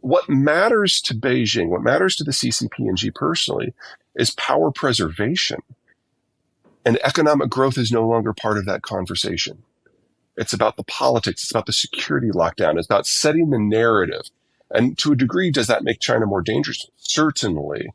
what matters to Beijing, what matters to the CCP&G personally, is power preservation. And economic growth is no longer part of that conversation. It's about the politics. It's about the security lockdown. It's about setting the narrative. And to a degree, does that make China more dangerous? Certainly.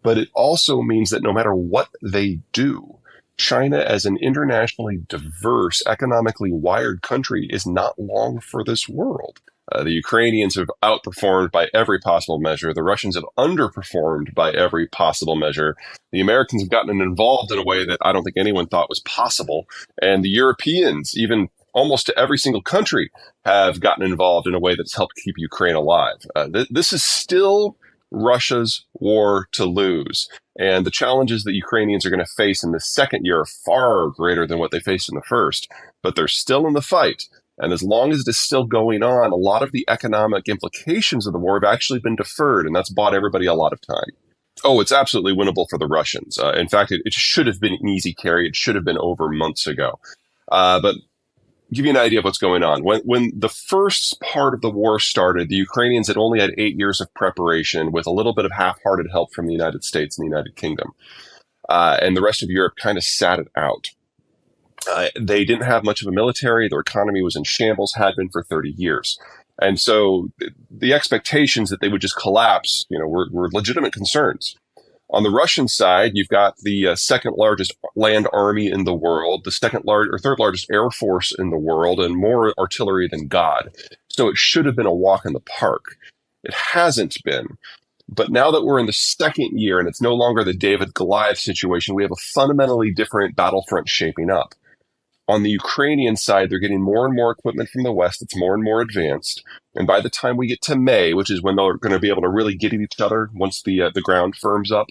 But it also means that no matter what they do, China as an internationally diverse, economically wired country is not long for this world. The Ukrainians have outperformed by every possible measure. The Russians have underperformed by every possible measure. The Americans have gotten involved in a way that I don't think anyone thought was possible. And the Europeans, even almost to every single country, have gotten involved in a way that's helped keep Ukraine alive. This is still Russia's war to lose. And the challenges that Ukrainians are going to face in the second year are far greater than what they faced in the first. But they're still in the fight. And as long as it is still going on, a lot of the economic implications of the war have actually been deferred, and that's bought everybody a lot of time. Oh, it's absolutely winnable for the Russians. In fact, it should have been an easy carry. It should have been over months ago. But give you an idea of what's going on. When the first part of the war started, the Ukrainians had only had 8 years of preparation with a little bit of half-hearted help from the United States and the United Kingdom. And the rest of Europe kind of sat it out. They didn't have much of a military. Their economy was in shambles, had been for 30 years. And so the expectations that they would just collapse, were legitimate concerns. On the Russian side, you've got the second largest land army in the world, the third largest air force in the world, and more artillery than God. So it should have been a walk in the park. It hasn't been. But now that we're in the second year and it's no longer the David-Goliath situation, we have a fundamentally different battlefront shaping up. On the Ukrainian side, they're getting more and more equipment from the West. It's more and more advanced. And by the time we get to May, which is when they're going to be able to really get at each other once the ground firms up,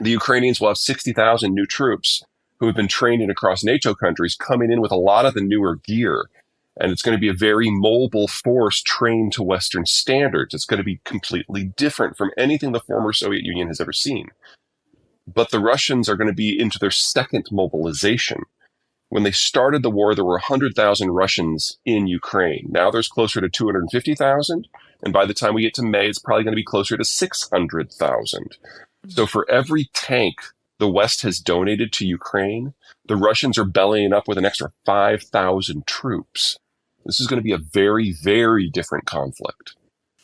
the Ukrainians will have 60,000 new troops who have been training across NATO countries coming in with a lot of the newer gear. And it's going to be a very mobile force trained to Western standards. It's going to be completely different from anything the former Soviet Union has ever seen. But the Russians are going to be into their second mobilization. When they started the war, there were 100,000 Russians in Ukraine. Now there's closer to 250,000. And by the time we get to May, it's probably going to be closer to 600,000. So for every tank the West has donated to Ukraine, the Russians are bellying up with an extra 5,000 troops. This is going to be a very, very different conflict.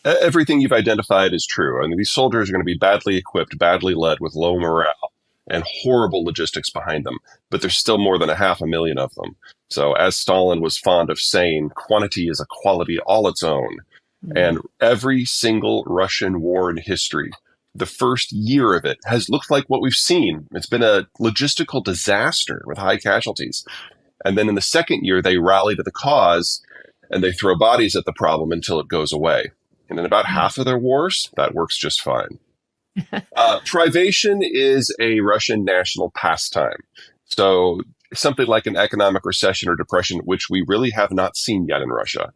Everything you've identified is true. I mean, these soldiers are going to be badly equipped, badly led, with low morale and horrible logistics behind them, but there's still more than 500,000 of them. So as Stalin was fond of saying, quantity is a quality all its own. Mm-hmm. And every single Russian war in history, the first year of it has looked like what we've seen. It's been a logistical disaster with high casualties. And then in the second year, they rally to the cause and they throw bodies at the problem until it goes away. And in about half of their wars, that works just fine. Privation is a Russian national pastime. So something like an economic recession or depression, which we really have not seen yet in Russia,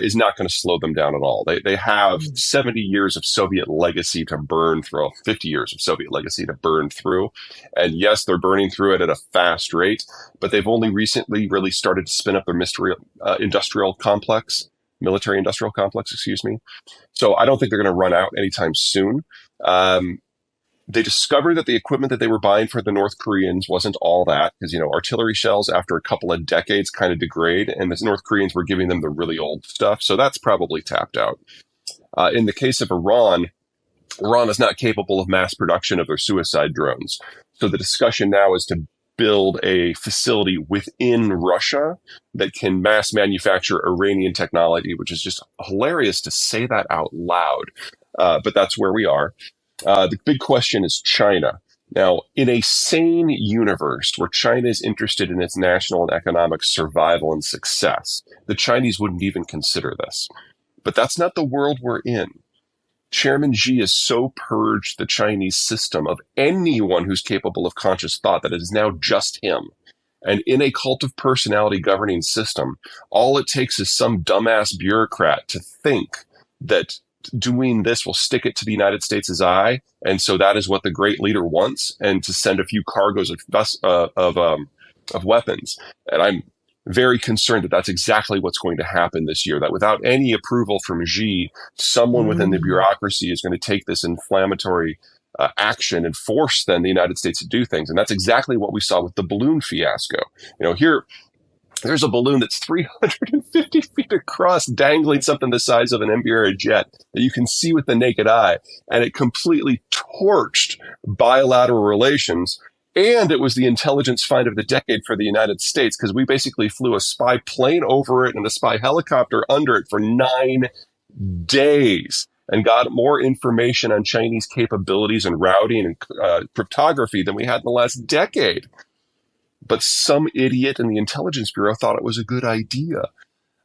is not going to slow them down at all. They have 70 years of Soviet legacy to burn through, 50 years of Soviet legacy to burn through. And yes, they're burning through it at a fast rate, but they've only recently really started to spin up their military industrial complex. So I don't think they're going to run out anytime soon. They discovered that the equipment that they were buying for the North Koreans wasn't all that, because, artillery shells after a couple of decades kind of degrade, and the North Koreans were giving them the really old stuff. So that's probably tapped out. In the case of Iran is not capable of mass production of their suicide drones. So the discussion now is to build a facility within Russia that can mass manufacture Iranian technology, which is just hilarious to say that out loud. But that's where we are. The big question is China. Now, in a sane universe where China is interested in its national and economic survival and success, the Chinese wouldn't even consider this. But that's not the world we're in. Chairman Xi has so purged the Chinese system of anyone who's capable of conscious thought that it is now just him. And in a cult of personality governing system, all it takes is some dumbass bureaucrat to think that doing this will stick it to the United States' eye, and so that is what the great leader wants, and to send a few cargoes of weapons. And very concerned that that's exactly what's going to happen this year, that without any approval from Xi, someone within the bureaucracy is going to take this inflammatory action and force then the United States to do things. And that's exactly what we saw with the balloon fiasco. Here, there's a balloon that's 350 feet across, dangling something the size of an Embraer jet that you can see with the naked eye. And it completely torched bilateral relations. And it was the intelligence find of the decade for the United States, because we basically flew a spy plane over it and a spy helicopter under it for 9 days and got more information on Chinese capabilities and routing and cryptography than we had in the last decade. But some idiot in the Intelligence Bureau thought it was a good idea.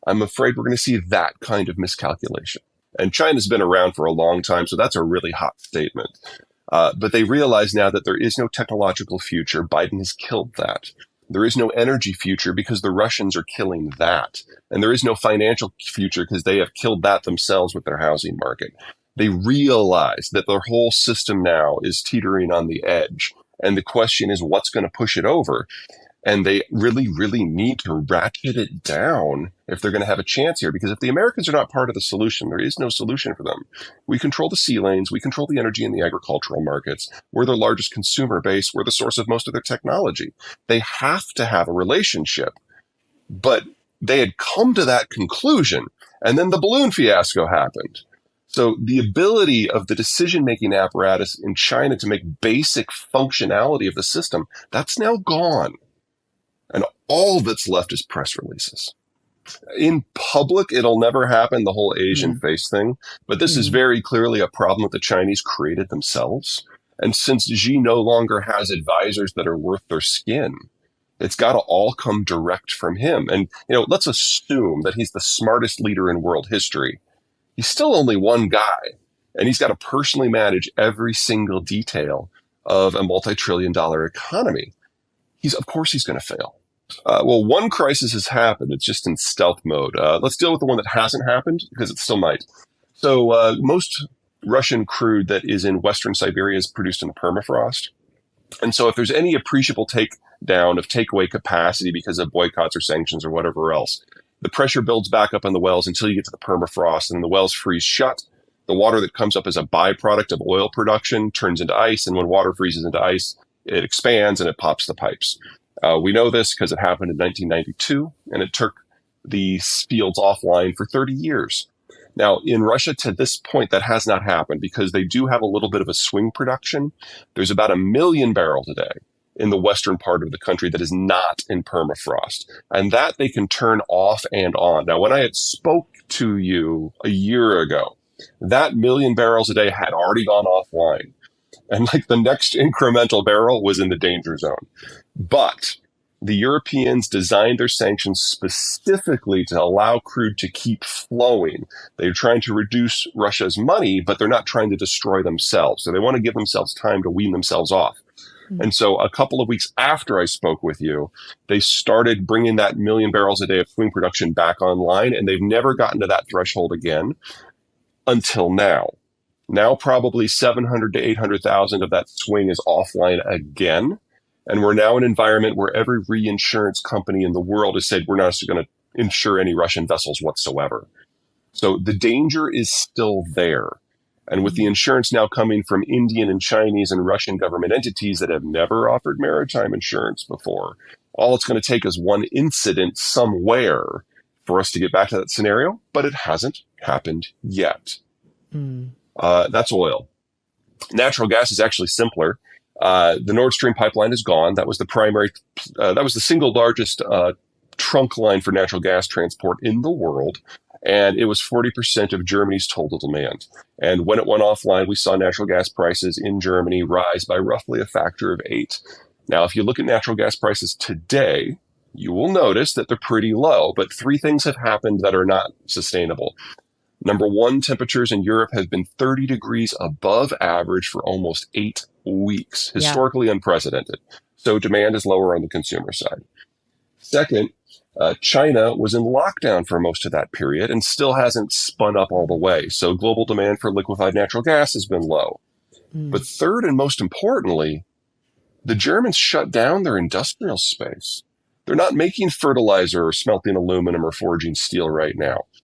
I'm afraid we're going to see that kind of miscalculation. And China's been around for a long time, so that's a really hot statement. But they realize now that there is no technological future. Biden has killed that. There is no energy future because the Russians are killing that. And there is no financial future because they have killed that themselves with their housing market. They realize that their whole system now is teetering on the edge. And the question is, what's going to push it over? And they really, really need to ratchet it down if they're going to have a chance here. Because if the Americans are not part of the solution, there is no solution for them. We control the sea lanes. We control the energy and the agricultural markets. We're their largest consumer base. We're the source of most of their technology. They have to have a relationship. But they had come to that conclusion. And then the balloon fiasco happened. So the ability of the decision-making apparatus in China to make basic functionality of the system, that's now gone. And all that's left is press releases. In public, it'll never happen, the whole Asian face thing. But this is very clearly a problem that the Chinese created themselves. And since Xi no longer has advisors that are worth their skin, it's got to all come direct from him. And, let's assume that he's the smartest leader in world history. He's still only one guy, and he's got to personally manage every single detail of a multi-trillion-dollar economy. Of course he's going to fail. Well, one crisis has happened. It's just in stealth mode. Let's deal with the one that hasn't happened, because it still might. So most Russian crude that is in Western Siberia is produced in the permafrost. And so if there's any appreciable takedown of takeaway capacity because of boycotts or sanctions or whatever else, the pressure builds back up in the wells until you get to the permafrost, and the wells freeze shut. The water that comes up as a byproduct of oil production turns into ice, and when water freezes into ice, it expands and it pops the pipes. We know this because it happened in 1992, and it took the fields offline for 30 years. Now, in Russia, to this point, that has not happened because they do have a little bit of a swing production. There's about 1 million barrels a day in the western part of the country that is not in permafrost. And that they can turn off and on. Now, when I had spoke to you a year ago, that 1 million barrels a day had already gone offline. And the next incremental barrel was in the danger zone. But the Europeans designed their sanctions specifically to allow crude to keep flowing. They're trying to reduce Russia's money, but they're not trying to destroy themselves. So they want to give themselves time to wean themselves off. And so a couple of weeks after I spoke with you, they started bringing that 1 million barrels a day of swing production back online, and they've never gotten to that threshold again until now. Now probably 700 to 800,000 of that swing is offline again. And we're now in an environment where every reinsurance company in the world has said we're not going to insure any Russian vessels whatsoever. So the danger is still there. And with the insurance now coming from Indian and Chinese and Russian government entities that have never offered maritime insurance before, all it's going to take is one incident somewhere for us to get back to that scenario, but it hasn't happened yet. That's oil. Natural gas is actually simpler. The Nord Stream pipeline is gone. That was the single largest trunk line for natural gas transport in the world. And it was 40% of Germany's total demand. And when it went offline, we saw natural gas prices in Germany rise by roughly a factor of 8. Now, if you look at natural gas prices today, you will notice that they're pretty low, but 3 things have happened that are not sustainable. Number one, temperatures in Europe have been 30 degrees above average for almost 8 weeks, historically unprecedented. So demand is lower on the consumer side. Second, China was in lockdown for most of that period and still hasn't spun up all the way. So global demand for liquefied natural gas has been low. But third, and most importantly, the Germans shut down their industrial space. They're not making fertilizer or smelting aluminum or forging steel right now.